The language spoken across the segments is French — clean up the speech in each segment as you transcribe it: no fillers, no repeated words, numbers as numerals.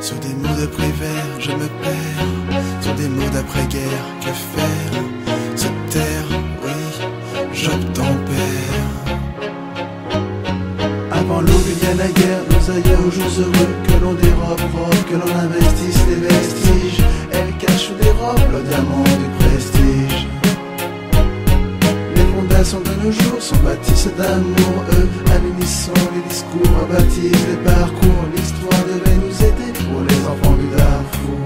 Sur des mots de Prévert, je me perds. Sur des mots d'après-guerre, que faire? Se taire, oui, j'obtempère. Avant l'aube, il y a la guerre, nos aïeux aux jours heureux. Que l'on dérobe, robe, que l'on investisse les vestiges. Elle cache sous des robes le diamant du prestige. Les fondations de nos jours sont bâties d'amour. Eux, à l'unisson, les discours rebaptisent les parcours. L'histoire devait nous aider pour les enfants du Darfour.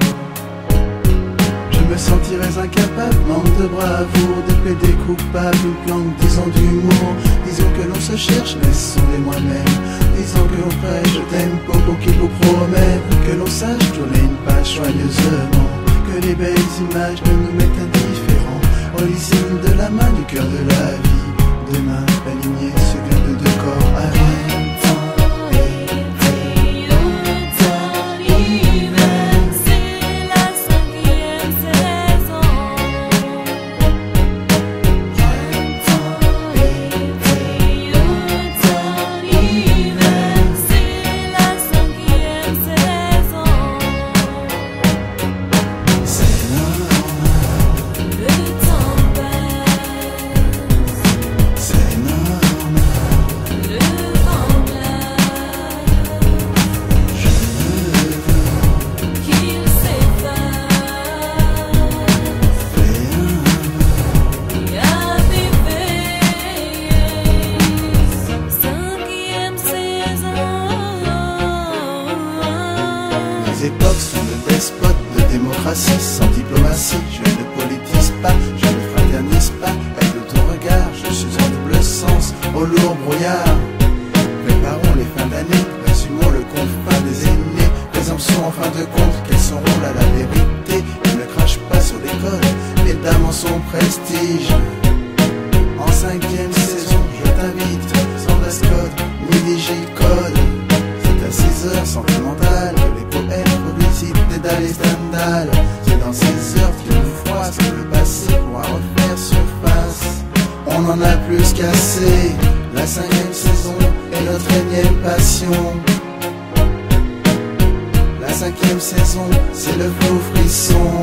Je me sentirais incapable, manque de bravoure, de plaider coupable, une planque, disons d'humour. Disons que l'on se cherche, laissons-les moi-même. Disons que l'on prêche, je t'aime, popo qui vous promet. Que l'on sache tourner une page joyeusement. Que les belles images ne nous mettent indifférents. Olysine de la main du cœur de la vie. Demain, aligné, ce grain de deux corps arrive. Les époques sont de despotes, de démocratie sans diplomatie. Je ne politise pas, je ne fraternise pas. Avec de ton regard, je suis en double sens, au lourd brouillard. Préparons les fins d'année, résumons le confin des aînés. Présomption en fin de compte, quels sont rôles à la vérité. Il ne crache pas sur l'école, les dames en son prestige. En 5e saison, je t'invite, sans dress code, ni digicode. C'est à 6 heures sentimentales que les poètes publicitent des dalles et Stendhal. C'est dans ces heures qu'il nous froisse que le passé pourra refaire surface. On en a plus qu'assez, la 5e saison est notre énième passion. La 5e saison, c'est le flot frisson.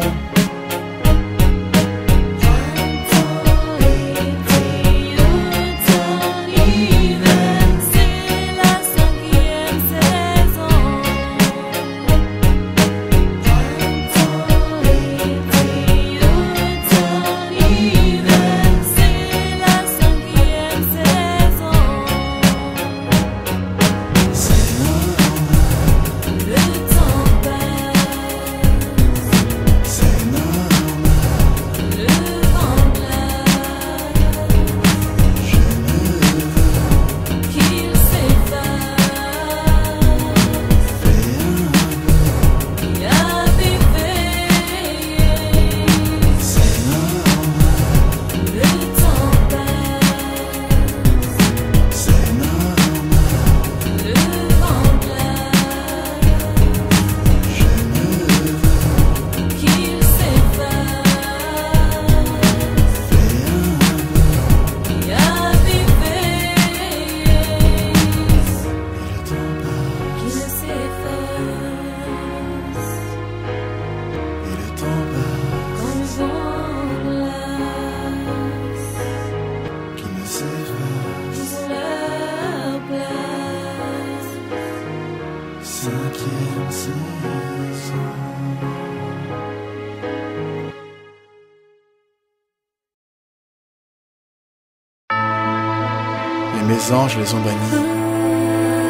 Les mésanges les ont bannis,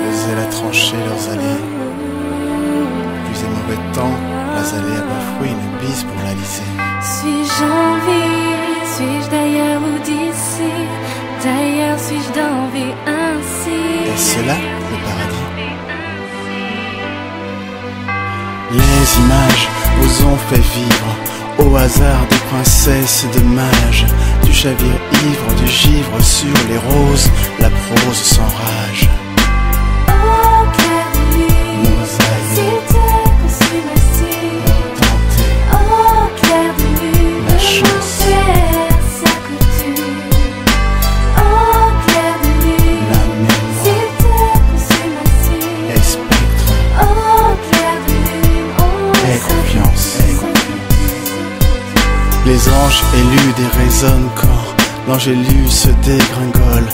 les ailes à trancher leurs allées. Plus et mauvais temps, las allées à bafouer une bise pour l'aliser. Suis-je en vie? Suis-je d'ailleurs ou d'ici? D'ailleurs suis-je d'envie ainsi? Est-ce cela le paradis? Les images vous ont fait vivre au hasard des princesses et de mages, du chavire ivre, du givre sur les roses, la prose s'enrage. Au clair de lune, nos aïeux s'il te consume ainsi. ont tenté Au clair de lune, la chance, faire sa couture. Au clair de lune, la mémoire s'il te consume ainsi. et spectre. Au clair de lune, Les anges élus déraisonnent quand l'angélus se dégringole.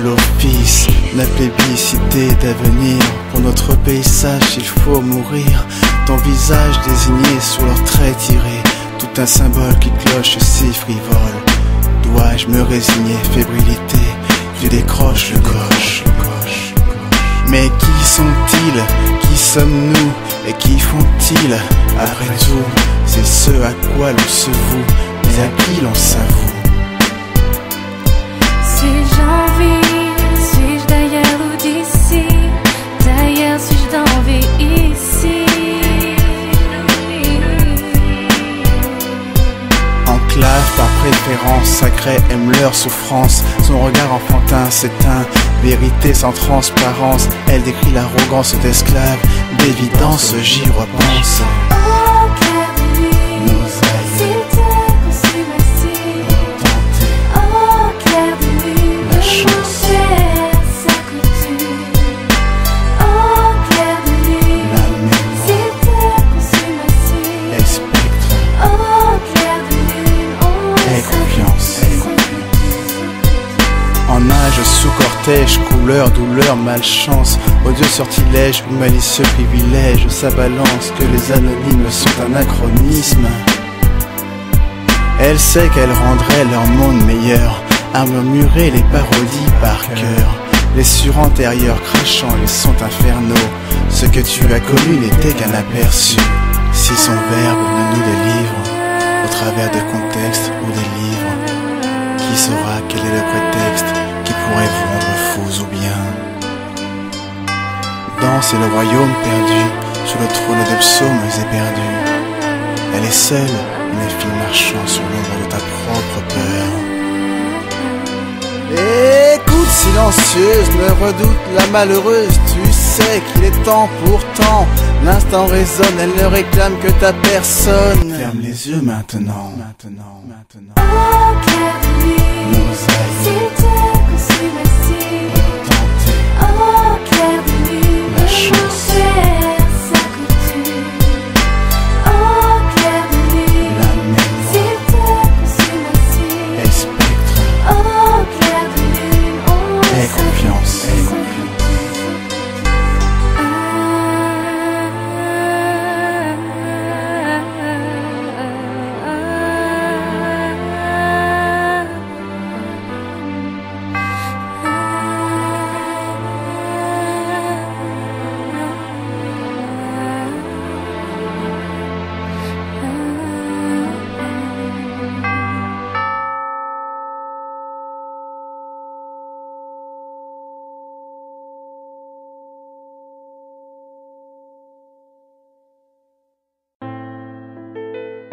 L'office, la plébiscité d'avenir. Pour notre paysage il faut mourir. Ton visage désigné sous leurs traits tirés, tout un symbole qui cloche si frivole. Dois-je me résigner, fébrilité, tu décroches le coche. Mais qui sont-ils? Qui sommes-nous? Et qui font-ils? Après tout, c'est ce à quoi l'on se voue, mais à qui l'on s'avoue. Suis-je en vie? Suis-je d'ailleurs ou d'ici? D'ailleurs suis-je d'envie ici? Enclave par préférence, sacré aime leur souffrance. Son regard enfantin s'éteint, vérité sans transparence. Elle décrit l'arrogance d'esclave, d'évidence j'y repense. Au clair de nuit, s'il te consume ainsi. Au clair de nuit, La chance, sa couture. Au clair de nuit, la mémoire, s'il te consume ainsi. les spectres, Au clair de lune, on et confiance. s'appelle. En âge sous cortège, couleur, douleur, malchance, odieux sortilège ou malicieux privilège, sa balance que les anonymes sont un anachronisme. Elle sait qu'elle rendrait leur monde meilleur, à murmurer les parodies par cœur. Les surantérieurs crachant les sons infernaux, ce que tu as connu n'était qu'un aperçu. Si son verbe ne nous délivre, au travers de contextes ou des livres, qui saura quel est le prétexte qui pourrait vous rendre fous ou bien? Danse est le royaume perdu, sous le trône des psaumes éperdus. Elle est seule, une fille marchant sur l'ombre de ta propre peur. Écoute silencieuse, ne redoute la malheureuse. Tu sais qu'il est temps pourtant. L'instant résonne, elle ne réclame que ta personne. Ferme les yeux maintenant. Au clair de nuit, s'il te consume ainsi. Au clair de nuit, La chance, sa couture. Au clair de nuit, la mémoire, s'il te consume ainsi. les spectres, Au clair de lune, on et confiance.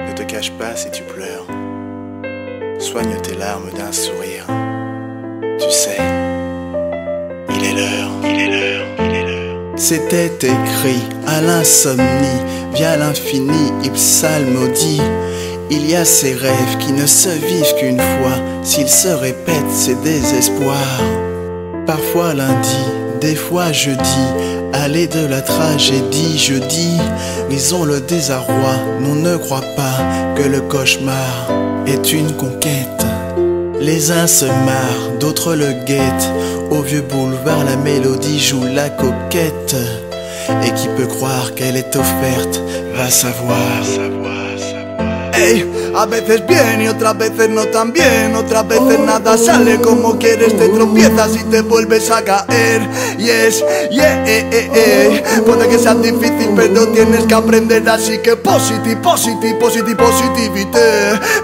Ne te cache pas si tu pleures. Soigne tes larmes d'un sourire. Tu sais, il est l'heure, il est l'heure, il est l'heure. C'était écrit à l'insomnie, via l'infini, Ipsalmodie. Il y a ces rêves qui ne se vivent qu'une fois. S'ils se répètent, c'est désespoir. Parfois lundi, des fois jeudi, aller de la tragédie, je dis, lisons le désarroi, non ne crois pas que le cauchemar est une conquête. Les uns se marrent, d'autres le guettent, au vieux boulevard la mélodie joue la coquette. Et qui peut croire qu'elle est offerte, va savoir. Ey, a veces bien y otras veces no tan bien. Otras veces nada sale como quieres, te tropiezas y te vuelves a caer. Yes, yeah, puede que sea difícil pero tienes que aprender. Así que positivity.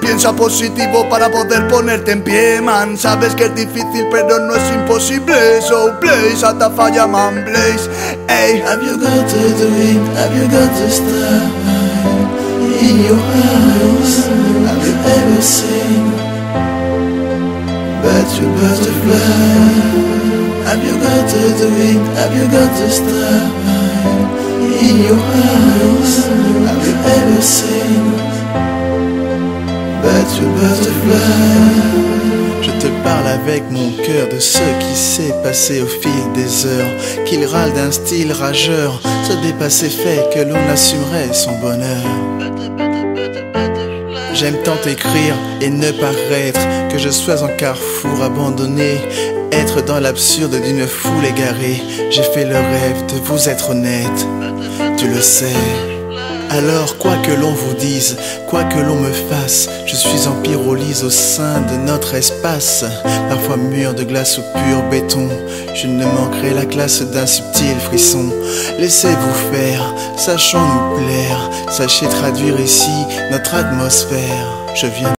Piensa positivo para poder ponerte en pie, man. Sabes que es difícil pero no es imposible. So blaze, hasta falla man, blaze. Ey, Have you got to do it? Have you got to stop? In your house, have you ever seen birds with butterfly? Have you got to do it? Have you got to stop? In your house, have you ever seen birds with butterfly? Je te parle avec mon cœur de ce qui s'est passé au fil des heures, qu'il râle d'un style rageur, se dépasser fait que l'on assumerait son bonheur. J'aime tant écrire et ne paraître, que je sois en carrefour abandonné, être dans l'absurde d'une foule égarée. J'ai fait le rêve de vous être honnête, tu le sais. Alors quoi que l'on vous dise, quoi que l'on me fasse, je suis en pyrolyse au sein de notre espace. Parfois mur de glace ou pur béton, je ne manquerai la classe d'un subtil frisson. Laissez-vous faire, sachons nous plaire, sachez traduire ici notre atmosphère. Je viens